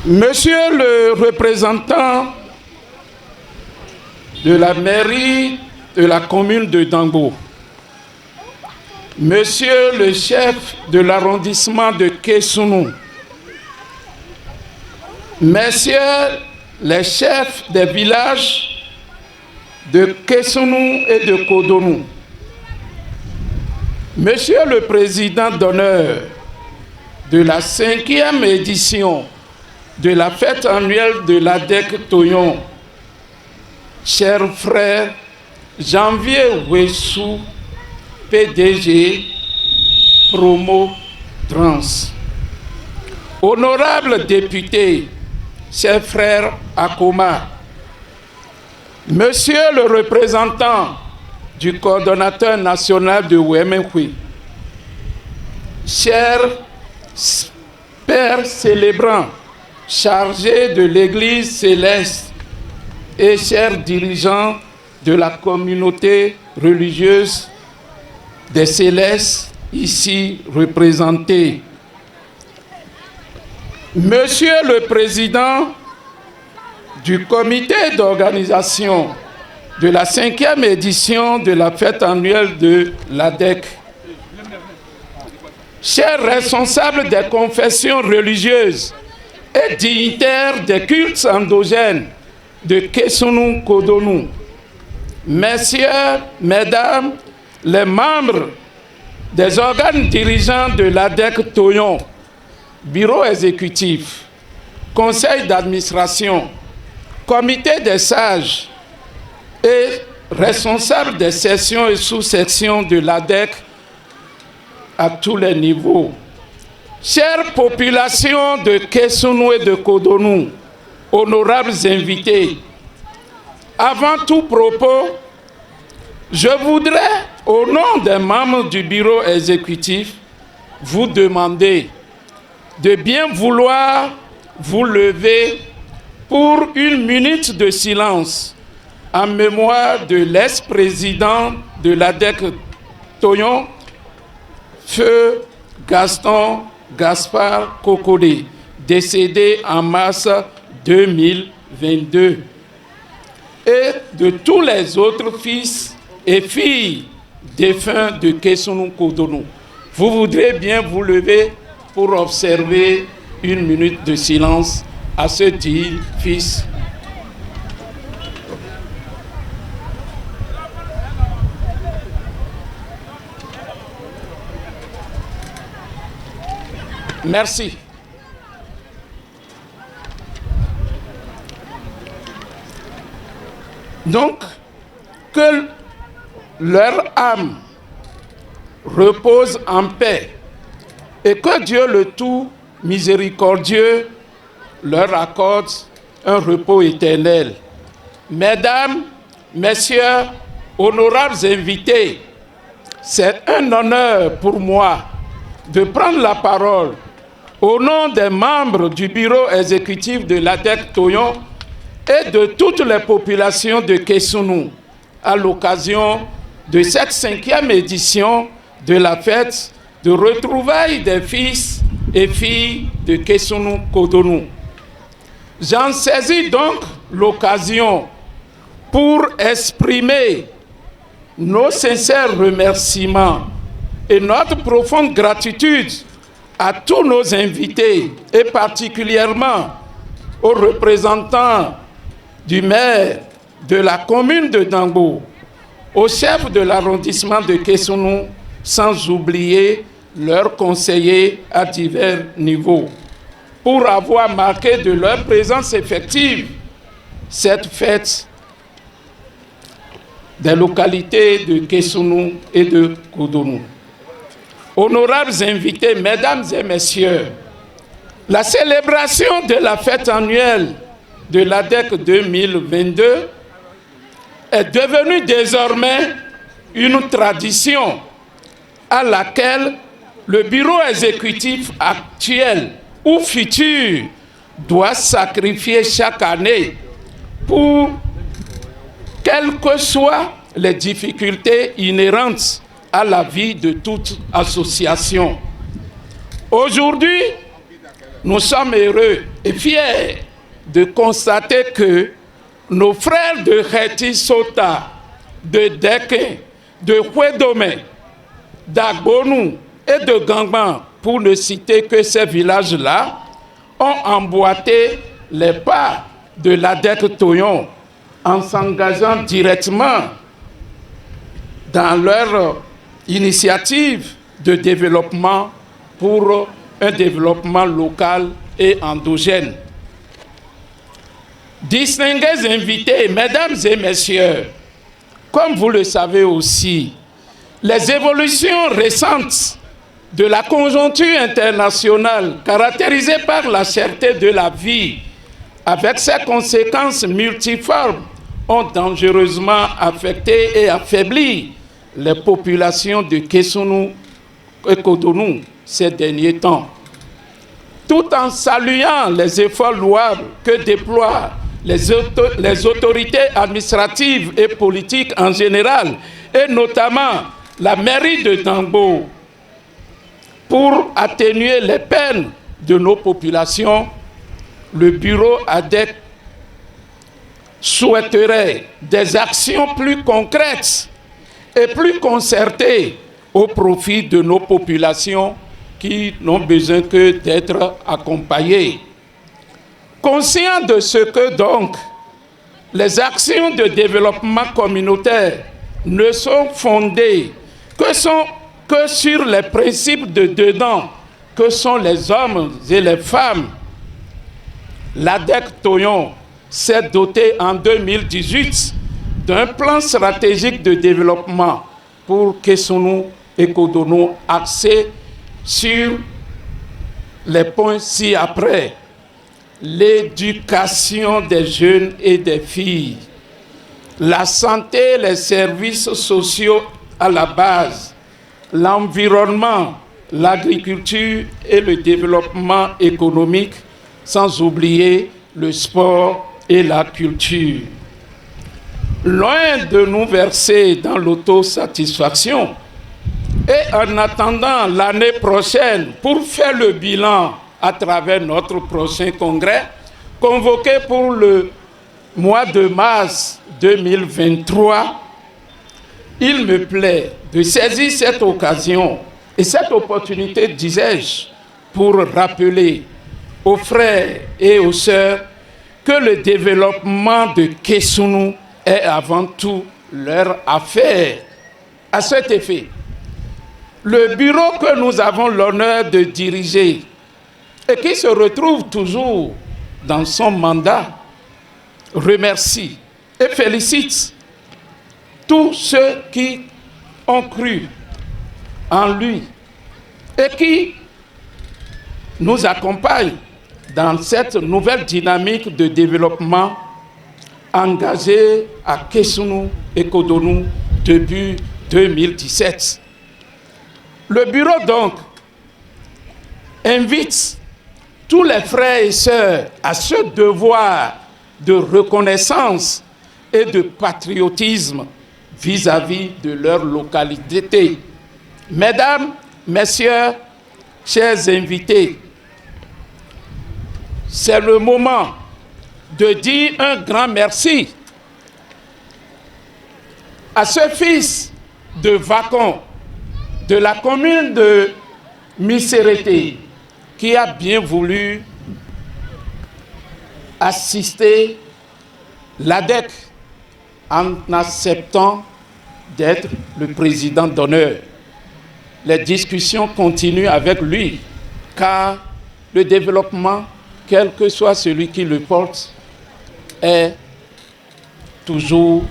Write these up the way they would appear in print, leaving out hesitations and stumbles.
Monsieur le représentant de la mairie de la commune de Dangbo, Monsieur le chef de l'arrondissement de Kessounou, Messieurs les chefs des villages de Kessounou et de Cotonou, Monsieur le président d'honneur de la 5e édition de la fête annuelle de l'ADEC Toyon, chers frères Janvier Wessou, PDG, Promo Trans, honorables députés, chers frères Akoma, Monsieur le représentant du coordonnateur national de Wemekwi, chers pères célébrants, chargés de l'Église céleste et chers dirigeants de la communauté religieuse des Célestes ici représentés, Monsieur le Président du comité d'organisation de la 5e édition de la fête annuelle de l'ADEC, chers responsables des confessions religieuses et dignitaires des cultes endogènes de Kessounou Cotonou, messieurs, mesdames, les membres des organes dirigeants de l'ADEC Toyon, bureau exécutif, conseil d'administration, comité des sages et responsables des sections et sous-sections de l'ADEC à tous les niveaux. Chères populations de Kessounou et de Cotonou, honorables invités, avant tout propos, je voudrais, au nom des membres du bureau exécutif, vous demander de bien vouloir vous lever pour une minute de silence en mémoire de l'ex-président de l'ADEC Toyon, Feu Gaston Gaspard Kokodé, décédé en mars 2022, et de tous les autres fils et filles défunts de Kessounou Cotonou. Vous voudrez bien vous lever pour observer une minute de silence à ce dit fils. Merci. Donc, que leur âme repose en paix et que Dieu le tout miséricordieux leur accorde un repos éternel. Mesdames, messieurs, honorables invités, c'est un honneur pour moi de prendre la parole au nom des membres du bureau exécutif de l'ADEC Toyon et de toutes les populations de Kessounou à l'occasion de cette 5e édition de la fête de retrouvailles des fils et filles de Kessounou Cotonou. J'en saisis donc l'occasion pour exprimer nos sincères remerciements et notre profonde gratitude à tous nos invités et particulièrement aux représentants du maire de la commune de Dangbo, au chef de l'arrondissement de Kessounou, sans oublier leurs conseillers à divers niveaux, pour avoir marqué de leur présence effective cette fête des localités de Kessounou et de Cotonou. Honorables invités, mesdames et messieurs, la célébration de la fête annuelle de l'ADEC 2022 est devenue désormais une tradition à laquelle le bureau exécutif actuel ou futur doit sacrifier chaque année pour quelles que soient les difficultés inhérentes à la vie de toute association. Aujourd'hui, nous sommes heureux est fier de constater que nos frères de Kheti Sota, de Deke, de Houedome, d'Agbonou et de Gangban, pour ne citer que ces villages-là, ont emboîté les pas de l'ADEC Toyon en s'engageant directement dans leur initiative de développement pour un développement local et endogène. Distingués invités, mesdames et messieurs, comme vous le savez aussi, les évolutions récentes de la conjoncture internationale, caractérisée par la cherté de la vie, avec ses conséquences multiformes, ont dangereusement affecté et affaibli les populations de Kessounou et Cotonou ces derniers temps. Tout en saluant les efforts louables que déploient les autorités administratives et politiques en général, et notamment la mairie de Dambo, pour atténuer les peines de nos populations, le bureau ADEC souhaiterait des actions plus concrètes et plus concertées au profit de nos populations qui n'ont besoin que d'être accompagnées. Conscient de ce que donc les actions de développement communautaire ne sont fondées que sur les principes de dedans, que sont les hommes et les femmes, l'ADEC Toyon s'est doté en 2018 d'un plan stratégique de développement pour Kessounou et Cotonou axé sur les points ci-après: l'éducation des jeunes et des filles, la santé, les services sociaux à la base, l'environnement, l'agriculture et le développement économique, sans oublier le sport et la culture. Loin de nous verser dans l'autosatisfaction, et en attendant l'année prochaine pour faire le bilan à travers notre prochain congrès, convoqué pour le mois de mars 2023, il me plaît de saisir cette occasion et cette opportunité, disais-je, pour rappeler aux frères et aux sœurs que le développement de Kessounou est avant tout leur affaire. À cet effet, le bureau que nous avons l'honneur de diriger et qui se retrouve toujours dans son mandat remercie et félicite tous ceux qui ont cru en lui et qui nous accompagnent dans cette nouvelle dynamique de développement engagée à Kessounou et Cotonou depuis 2017. Le bureau donc invite tous les frères et sœurs à ce devoir de reconnaissance et de patriotisme vis-à-vis de leur localité. Mesdames, messieurs, chers invités, c'est le moment de dire un grand merci à ce fils de Vacon de la commune de Missérété qui a bien voulu assister l'ADEC en acceptant d'être le président d'honneur. Les discussions continuent avec lui, car le développement, quel que soit celui qui le porte, est toujours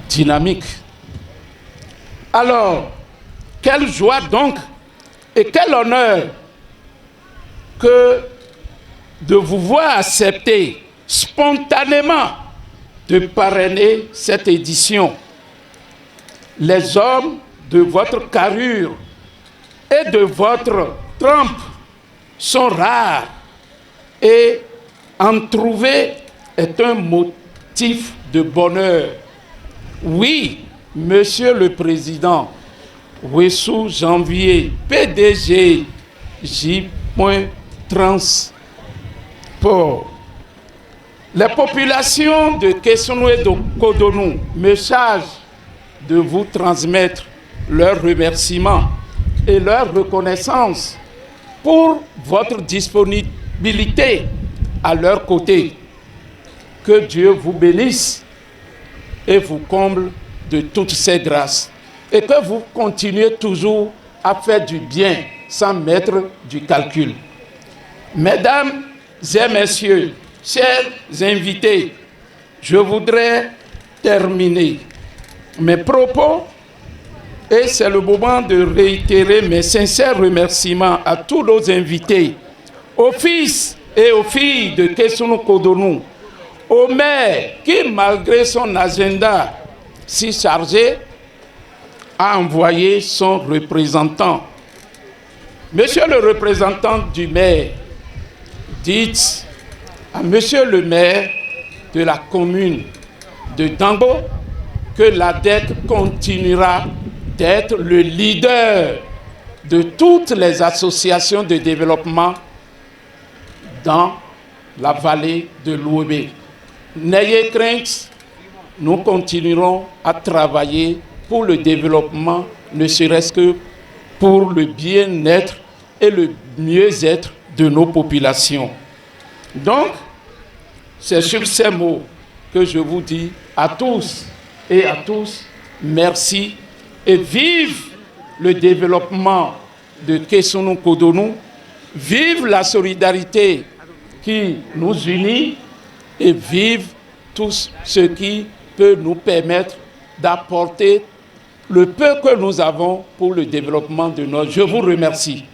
dynamique. Alors, quelle joie donc et quel honneur que de vous voir accepter spontanément de parrainer cette édition. Les hommes de votre carrure et de votre trempe sont rares et en trouver est un motif de bonheur. Oui, Monsieur le Président, Wessou Janvier, PDG J. Transport, Les populations de Kesono et de Cotonou me chargent de vous transmettre leurs remerciements et leur reconnaissance pour votre disponibilité à leur côté. Que Dieu vous bénisse et vous comble de toutes ses grâces. Et que vous continuez toujours à faire du bien sans mettre du calcul. Mesdames et messieurs, chers invités, je voudrais terminer mes propos et c'est le moment de réitérer mes sincères remerciements à tous nos invités, aux fils et aux filles de Kesono Cotonou, au maire qui, malgré son agenda si chargé, a envoyé son représentant. Monsieur le représentant du maire, dites à monsieur le maire de la commune de Dango que l'ADEC continuera d'être le leader de toutes les associations de développement dans la vallée de l'Ouébé. N'ayez crainte, nous continuerons à travailler pour le développement, ne serait-ce que pour le bien-être et le mieux-être de nos populations. Donc, c'est sur ces mots que je vous dis à tous et à tous, merci et vive le développement de Kesono Cotonou, vive la solidarité qui nous unit et vive tout ce qui peut nous permettre d'apporter le peu que nous avons pour le développement de notre. Je vous remercie.